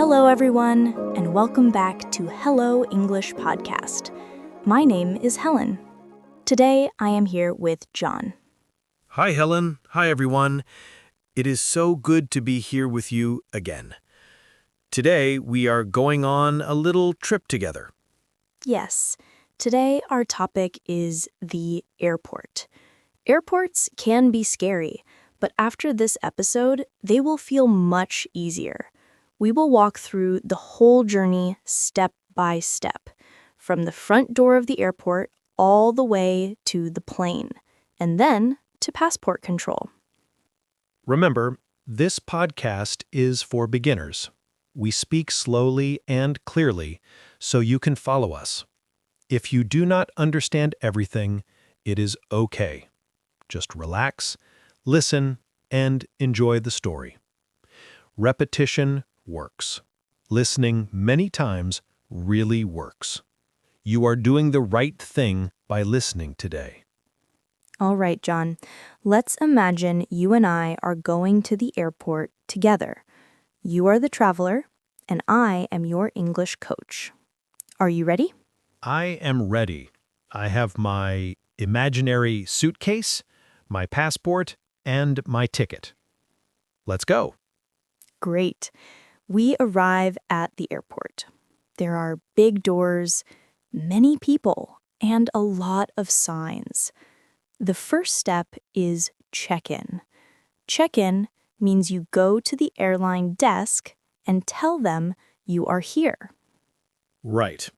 Hello, everyone, and welcome back to Hello English Podcast. My name is Helen. Today, I am here with John. Hi, Helen. Hi, everyone. It is so good to be here with you again. Today, we are going on a little trip together. Yes, today our topic is the airport. Airports can be scary, but after this episode, they will feel much easier. We will walk through the whole journey step by step, from the front door of the airport all the way to the plane, and then to passport control. Remember, this podcast is for beginners. We speak slowly and clearly so you can follow us. If you do not understand everything, it is okay. Just relax, listen, and enjoy the story. Repetition works. Listening many times really works. You are doing the right thing by listening today. All right, John, let's imagine you and I are going to the airport together. You are the traveler, and I am your English coach. Are you ready? I am ready. I have my imaginary suitcase, my passport, and my ticket. Let's go. Great. We arrive at the airport. There are big doors, many people, and a lot of signs. The first step is check-in. Check-in means you go to the airline desk and tell them you are here. Right.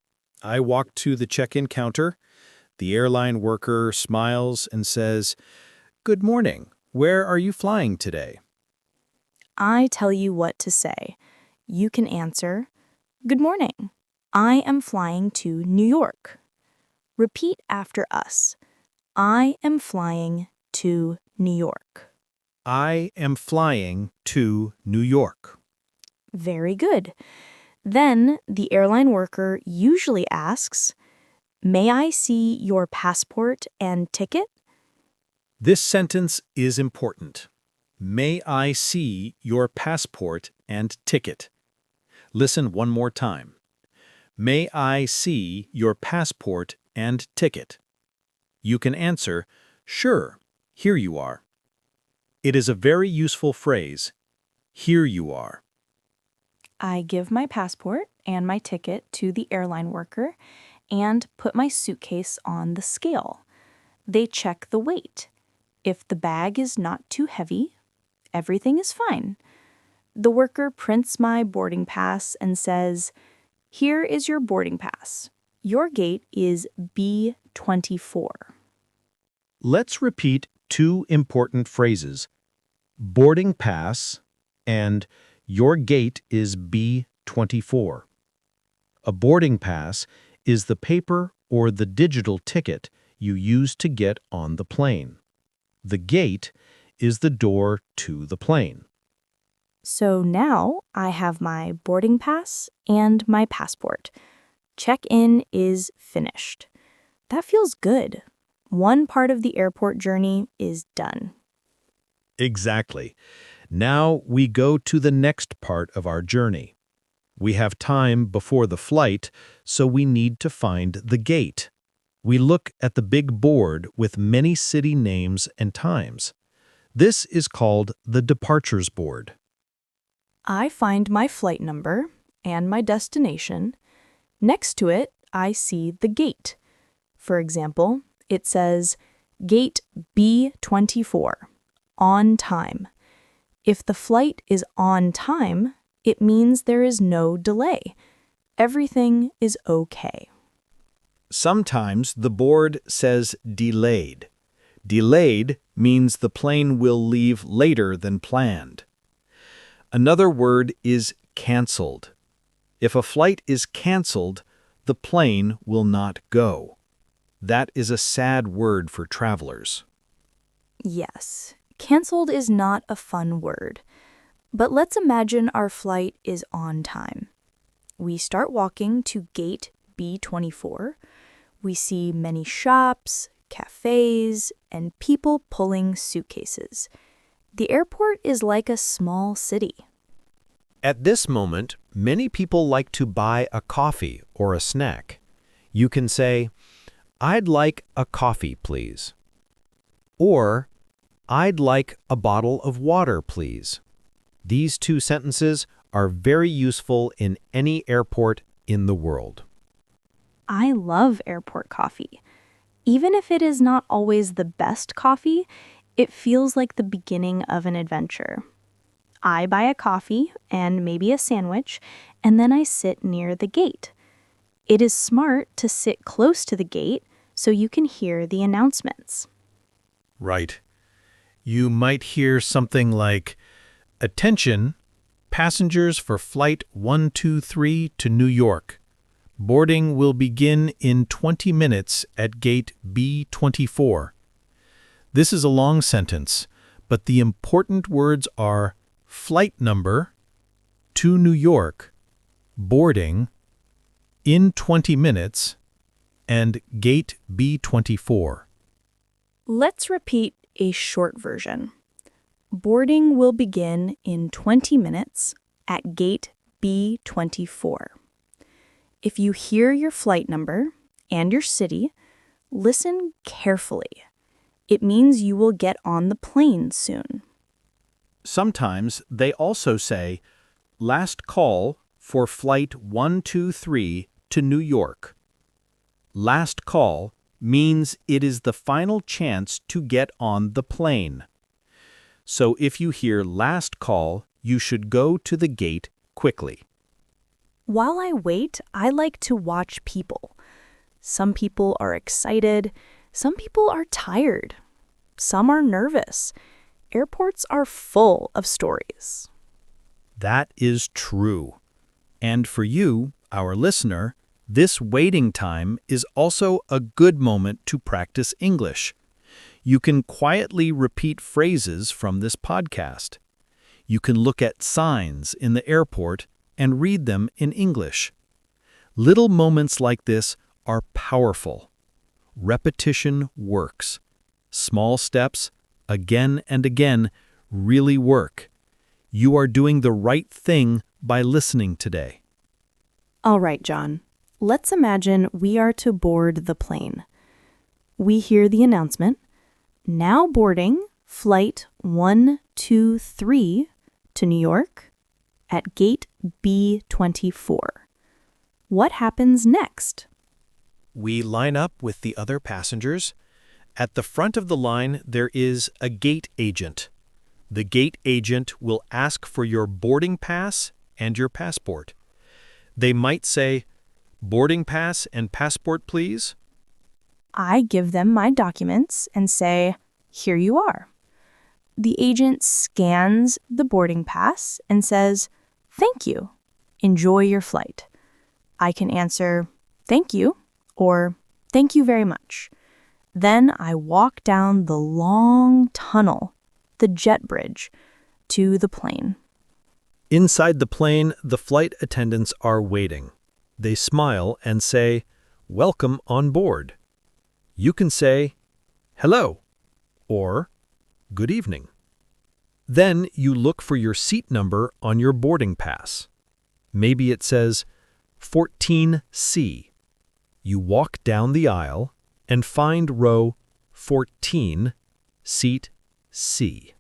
I walk to the check-in counter. The airline worker smiles and says, "Good morning. Where are you flying today?" I tell you what to say. You can answer, "Good morning. I am flying to New York." Repeat after us. I am flying to New York. I am flying to New York. Very good. Then the airline worker usually asks, "May I see your passport and ticket?" This sentence is important. May I see your passport and ticket? Listen one more time. May I see your passport and ticket? You can answer, "Sure, here you are." It is a very useful phrase. Here you are. I give my passport and my ticket to the airline worker and put my suitcase on the scale. They check the weight. If the bag is not too heavy, everything is fine. The worker prints my boarding pass and says, "Here is your boarding pass. Your gate is B24. Let's repeat two important phrases. Boarding pass and your gate is B24. A boarding pass is the paper or the digital ticket you use to get on the plane. The gate is the door to the plane. So now I have my boarding pass and my passport. Check-in is finished. That feels good. One part of the airport journey is done. Exactly. Now we go to the next part of our journey. We have time before the flight, so we need to find the gate. We look at the big board with many city names and times. This is called the departures board. I find my flight number and my destination. Next to it, I see the gate. For example, it says Gate B24, on time. If the flight is on time, it means there is no delay. Everything is okay. Sometimes the board says delayed. Delayed means the plane will leave later than planned. Another word is canceled. If a flight is canceled, the plane will not go. That is a sad word for travelers. Yes, canceled is not a fun word. But let's imagine our flight is on time. We start walking to gate B24. We see many shops, cafes, and people pulling suitcases. The airport is like a small city. At this moment, many people like to buy a coffee or a snack. You can say, "I'd like a coffee, please." Or, "I'd like a bottle of water, please." These two sentences are very useful in any airport in the world. I love airport coffee. Even if it is not always the best coffee, it feels like the beginning of an adventure. I buy a coffee and maybe a sandwich, and then I sit near the gate. It is smart to sit close to the gate so you can hear the announcements. Right. You might hear something like, "Attention, passengers for Flight 123 to New York. Boarding will begin in 20 minutes at gate B24. This is a long sentence, but the important words are flight number, to New York, boarding, in 20 minutes, and gate B24. Let's repeat a short version. Boarding will begin in 20 minutes at gate B24. If you hear your flight number and your city, listen carefully. It means you will get on the plane soon. Sometimes they also say, "Last call for Flight 123 to New York." Last call means it is the final chance to get on the plane. So if you hear last call, you should go to the gate quickly. While I wait, I like to watch people. Some people are excited, some people are tired, some are nervous. Airports are full of stories. That is true. And for you, our listener, this waiting time is also a good moment to practice English. You can quietly repeat phrases from this podcast. You can look at signs in the airport and read them in English. Little moments like this are powerful. Repetition works. Small steps, again and again, really work. You are doing the right thing by listening today. All right, John. Let's imagine we are to board the plane. We hear the announcement, "Now boarding Flight 123 to New York at gate B24. What happens next? We line up with the other passengers. At the front of the line, there is a gate agent. The gate agent will ask for your boarding pass and your passport. They might say, "Boarding pass and passport, please." I give them my documents and say, "Here you are." The agent scans the boarding pass and says, "Thank you. Enjoy your flight." I can answer, "Thank you," or "Thank you very much." Then I walk down the long tunnel, the jet bridge, to the plane. Inside the plane, the flight attendants are waiting. They smile and say, "Welcome on board." You can say, "Hello," or "Good evening." Then you look for your seat number on your boarding pass. Maybe it says 14C. You walk down the aisle and find row 14, seat C.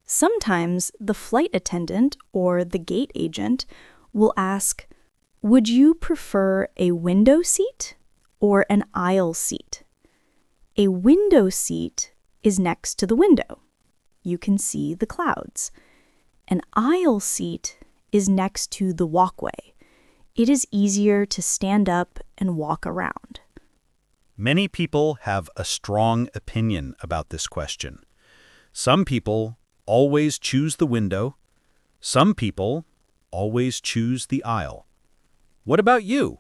Sometimes the flight attendant or the gate agent will ask, "Would you prefer a window seat or an aisle seat?" A window seat is next to the window. You can see the clouds. An aisle seat is next to the walkway. It is easier to stand up and walk around. Many people have a strong opinion about this question. Some people always choose the window. Some people always choose the aisle. What about you?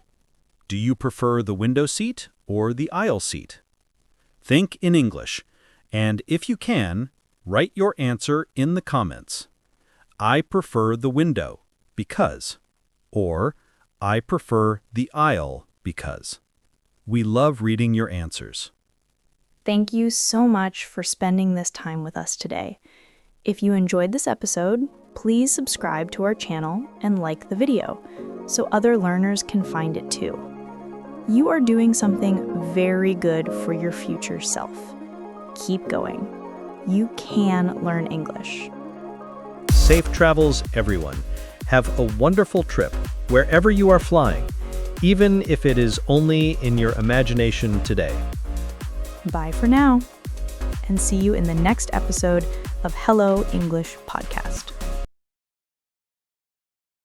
Do you prefer the window seat or the aisle seat? Think in English, and if you can, write your answer in the comments. I prefer the window because, or I prefer the aisle because. We love reading your answers. Thank you so much for spending this time with us today. If you enjoyed this episode, Please subscribe to our channel and like the video so other learners can find it too. You are doing something very good for your future self. Keep going. You can learn English. Safe travels, everyone. Have a wonderful trip wherever you are flying, even if it is only in your imagination today. Bye for now, and see you in the next episode of Hello English Podcast.